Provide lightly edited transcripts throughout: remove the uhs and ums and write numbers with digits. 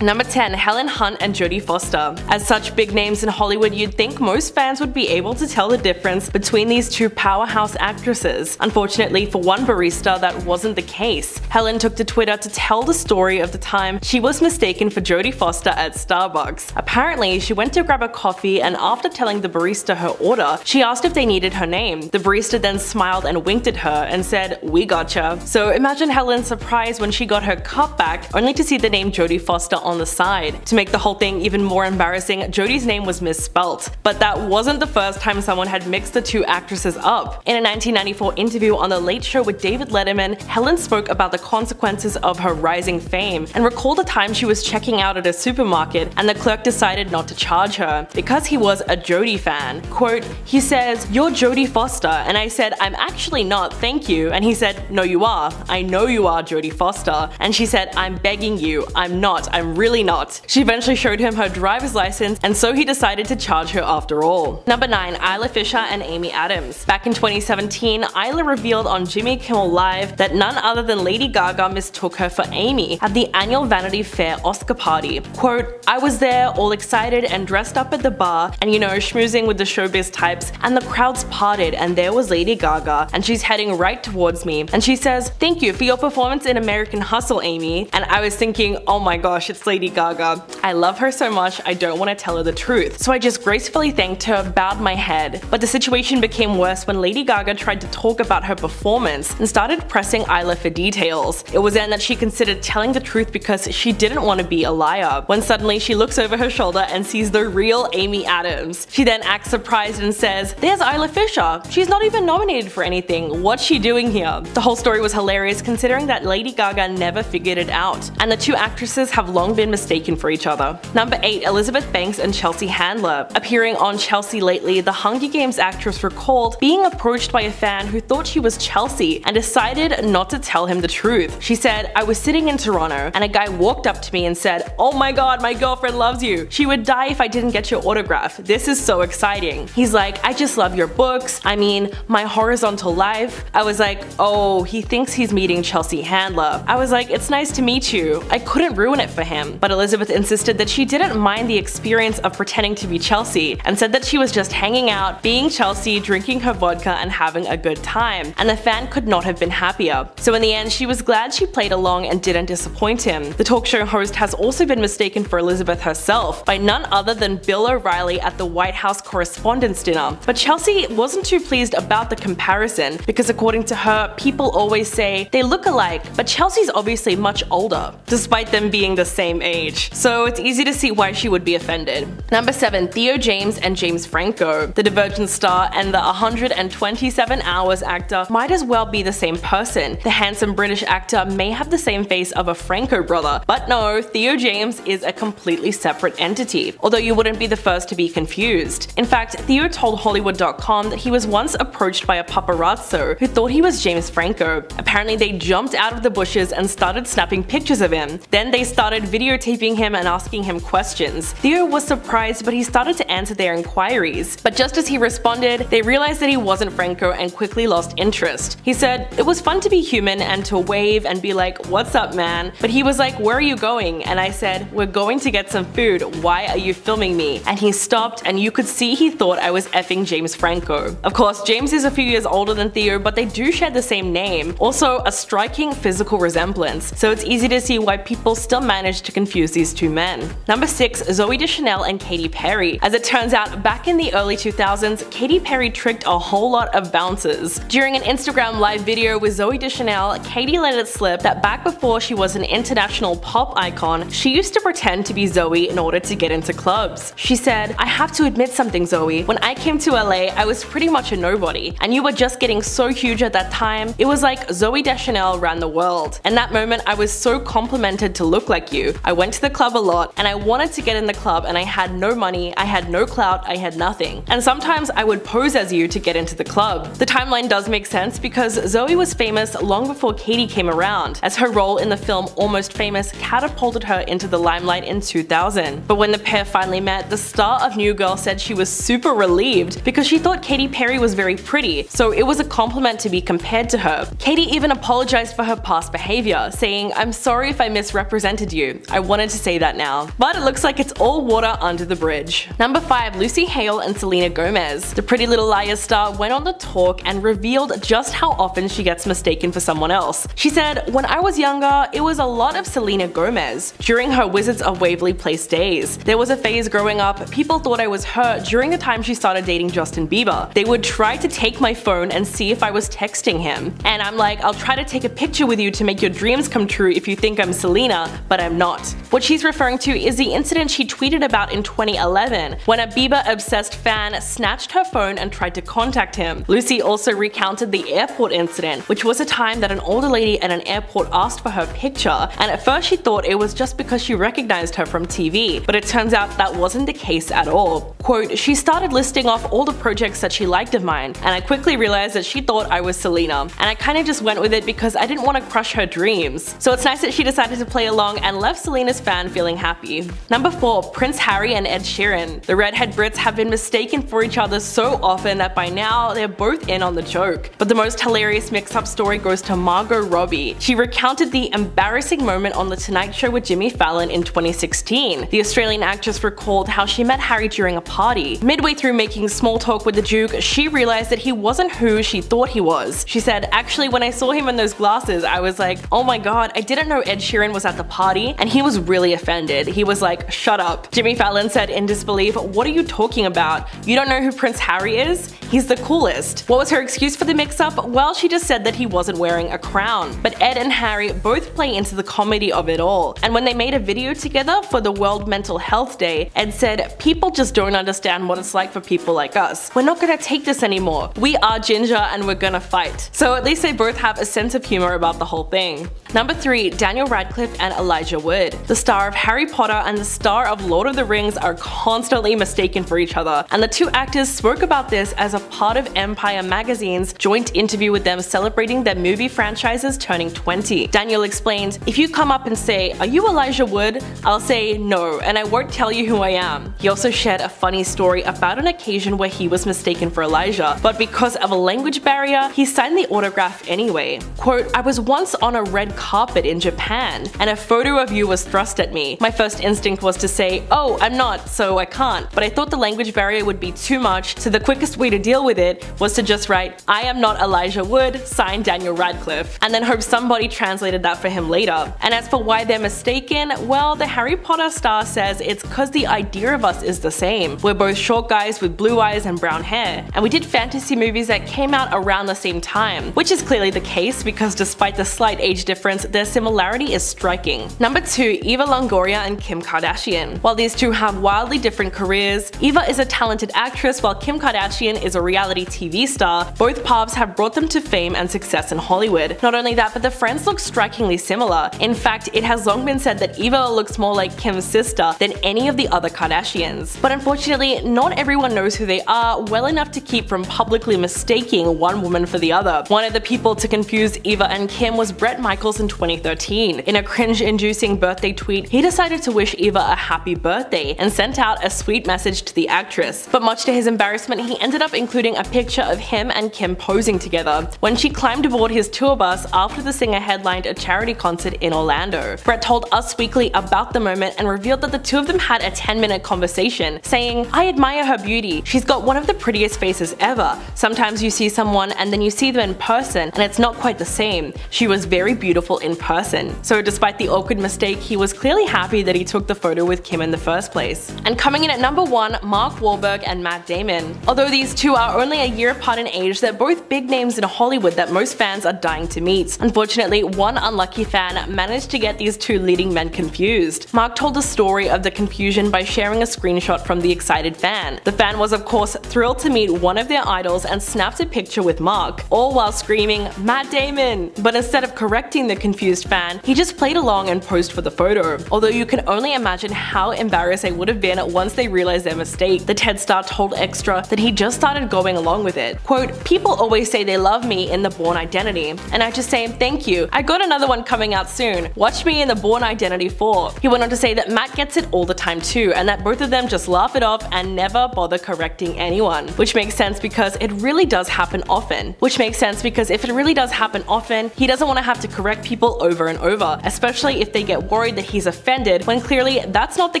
Number 10. Helen Hunt and Jodie Foster. As such big names in Hollywood, you'd think most fans would be able to tell the difference between these two powerhouse actresses. Unfortunately for one barista, that wasn't the case. Helen took to Twitter to tell the story of the time she was mistaken for Jodie Foster at Starbucks. Apparently, she went to grab a coffee, and after telling the barista her order, she asked if they needed her name. The barista then smiled and winked at her and said, "We gotcha." So imagine Helen's surprise when she got her cup back, only to see the name Jodie Foster on the side. To make the whole thing even more embarrassing, Jodie's name was misspelt. But that wasn't the first time someone had mixed the two actresses up. In a 1994 interview on The Late Show with David Letterman, Helen spoke about the consequences of her rising fame and recalled a time she was checking out at a supermarket and the clerk decided not to charge her because he was a Jodie fan. Quote, he says, "You're Jodie Foster," and I said, "I'm actually not, thank you," and he said, "No you are. I know you are Jodie Foster," and she said, "I'm begging you, I'm not, I'm really not." She eventually showed him her driver's license, and so he decided to charge her after all. Number 9. Isla Fisher and Amy Adams. Back in 2017, Isla revealed on Jimmy Kimmel Live that none other than Lady Gaga mistook her for Amy at the annual Vanity Fair Oscar party. Quote, "I was there all excited and dressed up at the bar and schmoozing with the showbiz types, and the crowds parted and there was Lady Gaga and she's heading right towards me and she says, 'Thank you for your performance in American Hustle, Amy.' And I was thinking, oh my gosh, it's Lady Gaga. I love her so much, I don't want to tell her the truth. So I just gracefully thanked her, bowed my head. But the situation became worse when Lady Gaga tried to talk about her performance and started pressing Isla for details. It was then that she considered telling the truth because she didn't want to be a liar, when suddenly she looks over her shoulder and sees the real Amy Adams. She then acts surprised and says, 'There's Isla Fisher. She's not even nominated for anything. What's she doing here?' The whole story was hilarious considering that Lady Gaga never figured it out, and the two actresses have long been mistaken for each other. Number 8. Elizabeth Banks and Chelsea Handler. Appearing on Chelsea lately, the Hunger Games actress recalled being approached by a fan who thought she was Chelsea and decided not to tell him the truth. She said, "I was sitting in Toronto and a guy walked up to me and said, 'Oh my god, my girlfriend loves you. She would die if I didn't get your autograph. This is so exciting.' He's like, 'I just love your books. I mean, my horizontal life.' I was like, oh, he thinks he's meeting Chelsea Handler. I was like, it's nice to meet you. I couldn't ruin it for him." But Elizabeth insisted that she didn't mind the experience of pretending to be Chelsea and said that she was just hanging out, being Chelsea, drinking her vodka and having a good time, and the fan could not have been happier. So in the end, she was glad she played along and didn't disappoint him. The talk show host has also been mistaken for Elizabeth herself by none other than Bill O'Reilly at the White House Correspondents' Dinner. But Chelsea wasn't too pleased about the comparison because according to her, people always say they look alike, but Chelsea's obviously much older, despite them being the same age. So it's easy to see why she would be offended. Number 7. Theo James and James Franco. The Divergent star and the 127 Hours actor might as well be the same person. The handsome British actor may have the same face of a Franco brother, but no, Theo James is a completely separate entity, although you wouldn't be the first to be confused. In fact, Theo told Hollywood.com that he was once approached by a paparazzo who thought he was James Franco. Apparently they jumped out of the bushes and started snapping pictures of him. Then they started videotaping him and asking him questions. Theo was surprised, but he started to answer their inquiries. But just as he responded, they realized that he wasn't Franco and quickly lost interest. He said, "It was fun to be human and to wave and be like, 'What's up, man?' But he was like, 'Where are you going?' And I said, 'We're going to get some food. Why are you filming me?' And he stopped and you could see he thought I was effing James Franco." Of course, James is a few years older than Theo, but they do share the same name. Also, a striking physical resemblance. So it's easy to see why people still manage to confuse these two men. Number 6. Zooey Deschanel and Katy Perry. As it turns out, back in the early 2000s, Katy Perry tricked a whole lot of bouncers. During an Instagram live video with Zooey Deschanel, Katy let it slip that back before she was an international pop icon, she used to pretend to be Zooey in order to get into clubs. She said, "I have to admit something, Zooey. When I came to LA, I was pretty much a nobody, and you were just getting so huge at that time. It was like Zooey Deschanel ran the world. In that moment, I was so complimented to look like you. I went to the club a lot, and I wanted to get in the club, and I had no money, I had no clout, I had nothing. And sometimes I would pose as you to get into the club." The timeline does make sense because Zooey was famous long before Katy came around, as her role in the film Almost Famous catapulted her into the limelight in 2000. But when the pair finally met, the star of New Girl said she was super relieved because she thought Katy Perry was very pretty, so it was a compliment to be compared to her. Katy even apologized for her past behavior, saying, "I'm sorry if I misrepresented you. I wanted to say that now. But it looks like it's all water under the bridge. Number 5. Lucy Hale and Selena Gomez. The Pretty Little Liars star went on the talk and revealed just how often she gets mistaken for someone else. She said, "When I was younger, it was a lot of Selena Gomez. During her Wizards of Waverly Place days, there was a phase growing up, people thought I was her during the time she started dating Justin Bieber. They would try to take my phone and see if I was texting him. And I'm like, I'll try to take a picture with you to make your dreams come true if you think I'm Selena, but I'm not." What she's referring to is the incident she tweeted about in 2011, when a Bieber-obsessed fan snatched her phone and tried to contact him. Lucy also recounted the airport incident, which was a time that an older lady at an airport asked for her picture, and at first she thought it was just because she recognized her from TV, but it turns out that wasn't the case at all. Quote, "She started listing off all the projects that she liked of mine, and I quickly realized that she thought I was Selena, and I kinda just went with it because I didn't want to crush her dreams." So it's nice that she decided to play along and left Selena's fan feeling happy. Number 4. Prince Harry and Ed Sheeran. The redhead Brits have been mistaken for each other so often that by now they're both in on the joke. But the most hilarious mix-up story goes to Margot Robbie. She recounted the embarrassing moment on The Tonight Show with Jimmy Fallon in 2016. The Australian actress recalled how she met Harry during a party. Midway through making small talk with the Duke, she realized that he wasn't who she thought he was. She said, "Actually, when I saw him in those glasses, I was like, oh my god, I didn't know Ed Sheeran was at the party," and he was really offended. He was like, "Shut up." Jimmy Fallon said in disbelief, "What are you talking about? You don't know who Prince Harry is? He's the coolest." What was her excuse for the mix-up? Well, she just said that he wasn't wearing a crown. But Ed and Harry both play into the comedy of it all. And when they made a video together for the World Mental Health Day, Ed said, "People just don't understand what it's like for people like us. We're not gonna take this anymore. We are ginger and we're gonna fight." So at least they both have a sense of humor about the whole thing. Number 3. Daniel Radcliffe and Elijah Wood. The star of Harry Potter and the star of Lord of the Rings are constantly mistaken for each other, and the two actors spoke about this as a part of Empire magazine's joint interview with them celebrating their movie franchises turning 20. Daniel explained, "If you come up and say, 'Are you Elijah Wood?' I'll say no, and I won't tell you who I am." He also shared a funny story about an occasion where he was mistaken for Elijah, but because of a language barrier, he signed the autograph anyway. Quote, "I was once on a red carpet in Japan, and a photo of you was thrust at me. My first instinct was to say, 'Oh, I'm not, so I can't,' but I thought the language barrier would be too much, so the quickest way to deal with it was to just write, 'I am not Elijah Wood, signed Daniel Radcliffe,' and then hope somebody translated that for him later." And as for why they're mistaken, well, the Harry Potter star says it's cause the idea of us is the same. We're both short guys with blue eyes and brown hair, and we did fantasy movies that came out around the same time, which is clearly the case because despite the slight age difference, their similarity is striking. Number 2. Eva Longoria and Kim Kardashian. While these two have wildly different careers, Eva is a talented actress while Kim Kardashian is a reality TV star. Both paths have brought them to fame and success in Hollywood. Not only that, but the friends look strikingly similar. In fact, it has long been said that Eva looks more like Kim's sister than any of the other Kardashians. But unfortunately, not everyone knows who they are well enough to keep from publicly mistaking one woman for the other. One of the people to confuse Eva and Kim was Bret Michaels in 2013. In a cringe-inducing birthday tweet, he decided to wish Eva a happy birthday and sent out a sweet message to the actress. But much to his embarrassment, he ended up including a picture of him and Kim posing together when she climbed aboard his tour bus after the singer headlined a charity concert in Orlando. Bret told Us Weekly about the moment and revealed that the two of them had a 10-minute conversation, saying, "I admire her beauty. She's got one of the prettiest faces ever. Sometimes you see someone and then you see them in person and it's not quite the same. She was very beautiful in person." So despite the awkward mistake, he was clearly happy that he took the photo with Kim in the first place. And coming in at number 1, Mark Wahlberg and Matt Damon. Although these two are only a year apart in age, they're both big names in Hollywood that most fans are dying to meet. Unfortunately, one unlucky fan managed to get these two leading men confused. Mark told the story of the confusion by sharing a screenshot from the excited fan. The fan was of course thrilled to meet one of their idols and snapped a picture with Mark, all while screaming, "Matt Damon!" But instead of correcting the confused fan, he just played along and posed for the photo. Although you can only imagine how embarrassed they would have been once they realized their mistake. The TED star told Extra that he just started going along with it. Quote, "People always say they love me in the Bourne Identity, and I just say thank you. I got another one coming out soon. Watch me in the Bourne Identity 4. He went on to say that Matt gets it all the time too, and that both of them just laugh it off and never bother correcting anyone. Which makes sense because it really does happen often. Which makes sense because if it really does happen often, he doesn't want to have to correct people over and over, especially if they get worried that he's offended when clearly that's not the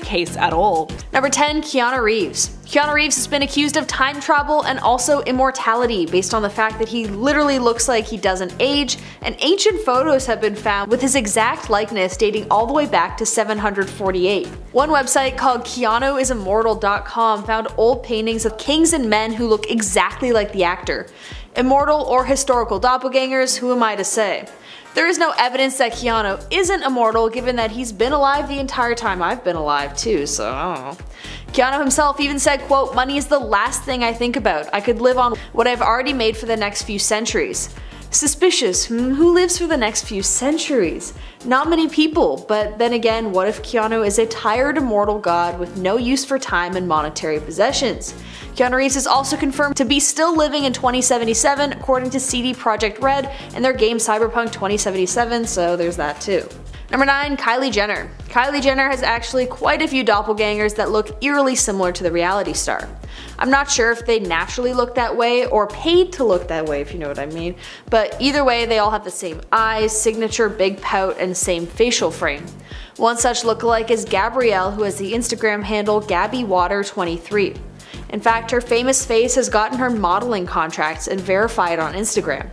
case at all. Number 10. Keanu Reeves. Keanu Reeves has been accused of time travel and also immortality based on the fact that he literally looks like he doesn't age, and ancient photos have been found with his exact likeness dating all the way back to 748. One website called KeanuIsImmortal.com found old paintings of kings and men who look exactly like the actor. Immortal or historical doppelgangers, who am I to say? There is no evidence that Keanu isn't immortal given that he's been alive the entire time I've been alive too, so I don't know. Keanu himself even said, quote, "Money is the last thing I think about. I could live on what I've already made for the next few centuries." Suspicious. Who lives for the next few centuries? Not many people, but then again, what if Keanu is a tired immortal god with no use for time and monetary possessions? Keanu Reeves is also confirmed to be still living in 2077 according to CD Projekt Red and their game Cyberpunk 2077, so there's that too. Number 9. Kylie Jenner. Kylie Jenner has actually quite a few doppelgangers that look eerily similar to the reality star. I'm not sure if they naturally look that way or paid to look that way, if you know what I mean, but either way they all have the same eyes, signature big pout, and same facial frame. One such lookalike is Gabrielle, who has the Instagram handle GabbyWater23. In fact, her famous face has gotten her modeling contracts and verified on Instagram.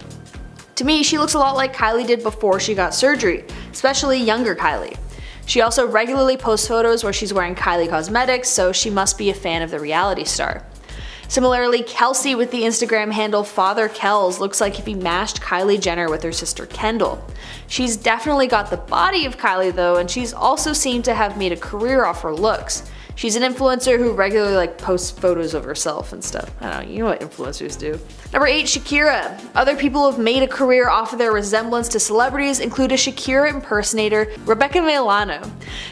To me, she looks a lot like Kylie did before she got surgery, especially younger Kylie. She also regularly posts photos where she's wearing Kylie cosmetics, so she must be a fan of the reality star. Similarly, Kelsey with the Instagram handle Father Kells looks like if he mashed Kylie Jenner with her sister Kendall. She's definitely got the body of Kylie though, and she's also seemed to have made a career off her looks. She's an influencer who regularly posts photos of herself and stuff. I don't know, you know what influencers do. Number 8. Shakira. Other people have made a career off of their resemblance to celebrities include a Shakira impersonator, Rebecca Milano.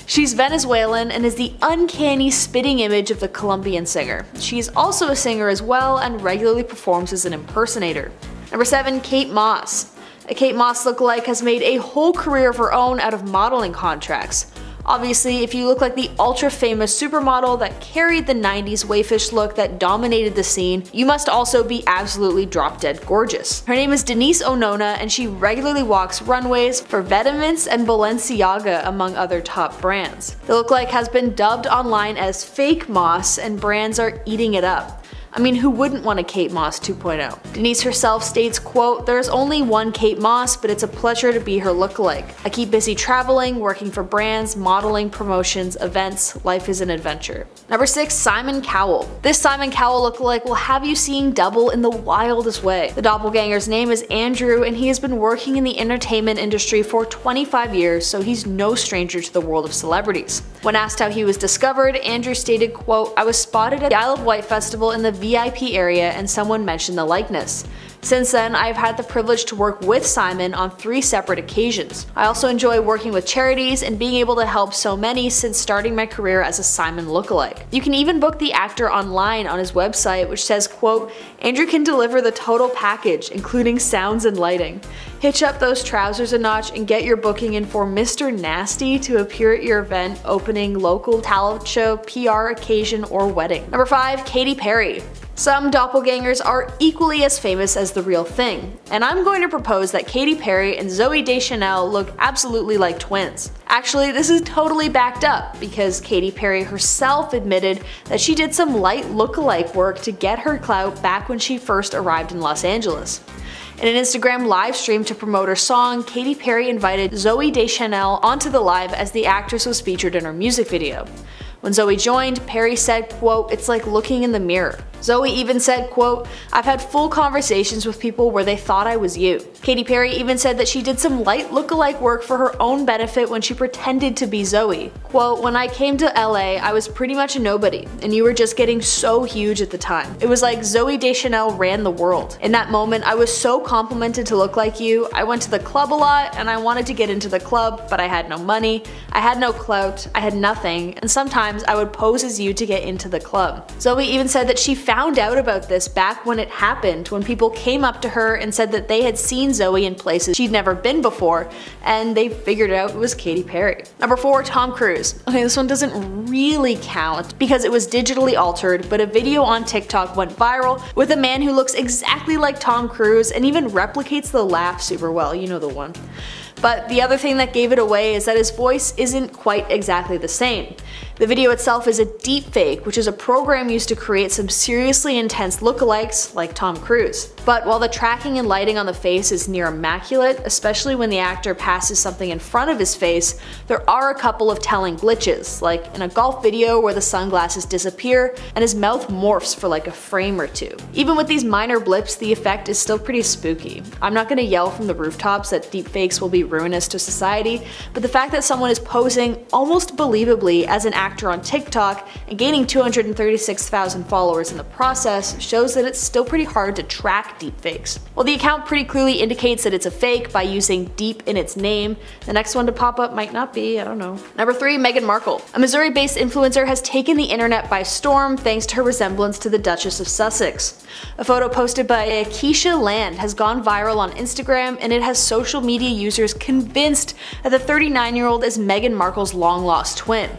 She's Venezuelan and is the uncanny spitting image of the Colombian singer. She's also a singer as well and regularly performs as an impersonator. Number 7. Kate Moss. A Kate Moss lookalike has made a whole career of her own out of modeling contracts. Obviously, if you look like the ultra-famous supermodel that carried the 90s waifish look that dominated the scene, you must also be absolutely drop-dead gorgeous. Her name is Denise Onona and she regularly walks runways for Vetements and Balenciaga among other top brands. The lookalike has been dubbed online as Fake Moss and brands are eating it up. I mean, who wouldn't want a Kate Moss 2.0? Denise herself states, quote, "There's only one Kate Moss, but it's a pleasure to be her lookalike. I keep busy traveling, working for brands, modeling, promotions, events. Life is an adventure." Number 6. Simon Cowell. This Simon Cowell lookalike will have you seeing double in the wildest way. The doppelganger's name is Andrew and he has been working in the entertainment industry for 25 years, so he's no stranger to the world of celebrities. When asked how he was discovered, Andrew stated, quote, "I was spotted at the Isle of Wight Festival in the VIP area and someone mentioned the likeness. Since then, I've had the privilege to work with Simon on 3 separate occasions. I also enjoy working with charities and being able to help so many since starting my career as a Simon lookalike." You can even book the actor online on his website, which says, quote, "Andrew can deliver the total package, including sounds and lighting. Hitch up those trousers a notch and get your booking in for Mr. Nasty to appear at your event, opening, local talent show, PR occasion, or wedding." Number 5. Katy Perry. Some doppelgangers are equally as famous as the real thing, and I'm going to propose that Katy Perry and Zooey Deschanel look absolutely like twins. Actually, this is totally backed up because Katy Perry herself admitted that she did some light lookalike work to get her clout back when she first arrived in Los Angeles. In an Instagram live stream to promote her song, Katy Perry invited Zooey Deschanel onto the live as the actress was featured in her music video. When Zooey joined, Perry said, quote, "It's like looking in the mirror." Zooey even said, quote, "I've had full conversations with people where they thought I was you." Katy Perry even said that she did some light lookalike work for her own benefit when she pretended to be Zooey. Quote, "When I came to LA, I was pretty much a nobody, and you were just getting so huge at the time. It was like Zooey Deschanel ran the world. In that moment, I was so complimented to look like you. I went to the club a lot, and I wanted to get into the club, but I had no money, I had no clout, I had nothing, and sometimes I would pose as you to get into the club." Zooey even said that she found out about this back when it happened, when people came up to her and said that they had seen Zooey in places she'd never been before, and they figured out it was Katy Perry. Number 4. Tom Cruise. Okay, this one doesn't really count because it was digitally altered, but a video on TikTok went viral with a man who looks exactly like Tom Cruise and even replicates the laugh super well, you know the one. But the other thing that gave it away is that his voice isn't quite exactly the same. The video itself is a deepfake, which is a program used to create some seriously intense lookalikes like Tom Cruise. But while the tracking and lighting on the face is near immaculate, especially when the actor passes something in front of his face, there are a couple of telling glitches, like in a golf video where the sunglasses disappear and his mouth morphs for like a frame or two. Even with these minor blips, the effect is still pretty spooky. I'm not gonna yell from the rooftops that deepfakes will be ruinous to society, but the fact that someone is posing almost believably as an actor on TikTok and gaining 236,000 followers in the process shows that it's still pretty hard to track deepfakes. While the account pretty clearly indicates that it's a fake by using deep in its name, the next one to pop up might not be, I don't know. Number 3, Meghan Markle. A Missouri-based influencer has taken the internet by storm thanks to her resemblance to the Duchess of Sussex. A photo posted by Keisha Land has gone viral on Instagram, and it has social media users convinced that the 39-year-old is Meghan Markle's long-lost twin.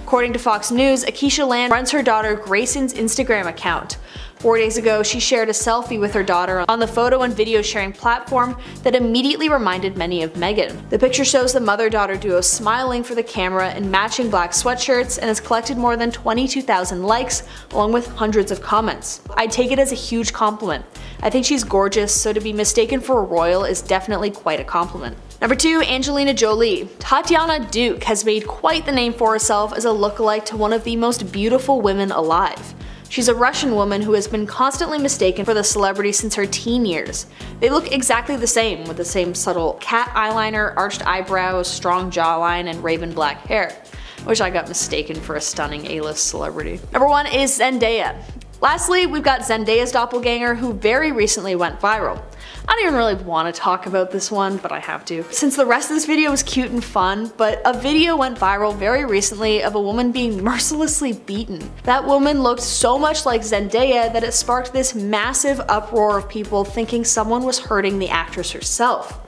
According to Fox News, Keisha Land runs her daughter Grayson's Instagram account. 4 days ago, she shared a selfie with her daughter on the photo and video sharing platform that immediately reminded many of Meghan. The picture shows the mother-daughter duo smiling for the camera in matching black sweatshirts and has collected more than 22,000 likes along with hundreds of comments. I'd take it as a huge compliment. I think she's gorgeous, so to be mistaken for a royal is definitely quite a compliment. Number 2, Angelina Jolie. Tatiana Duke has made quite the name for herself as a lookalike to one of the most beautiful women alive. She's a Russian woman who has been constantly mistaken for the celebrity since her teen years. They look exactly the same, with the same subtle cat eyeliner, arched eyebrows, strong jawline, and raven black hair. I wish I got mistaken for a stunning A-list celebrity. Number 1 is Zendaya. Lastly, we've got Zendaya's doppelganger, who very recently went viral. I don't even really want to talk about this one, but I have to. Since the rest of this video was cute and fun, but a video went viral very recently of a woman being mercilessly beaten. That woman looked so much like Zendaya that it sparked this massive uproar of people thinking someone was hurting the actress herself.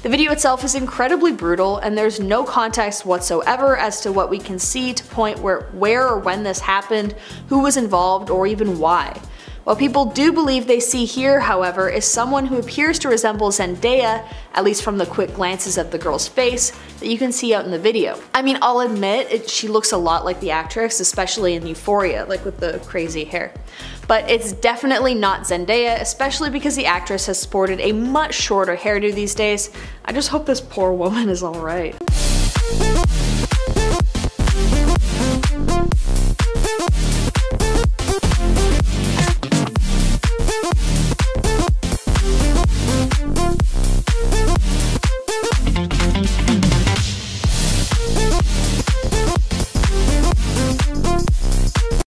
The video itself is incredibly brutal, and there's no context whatsoever as to what we can see to point where or when this happened, who was involved, or even why. What people do believe they see here, however, is someone who appears to resemble Zendaya, at least from the quick glances of the girl's face that you can see out in the video. I mean, I'll admit, she looks a lot like the actress, especially in Euphoria, like with the crazy hair. But it's definitely not Zendaya, especially because the actress has sported a much shorter hairdo these days. I just hope this poor woman is alright.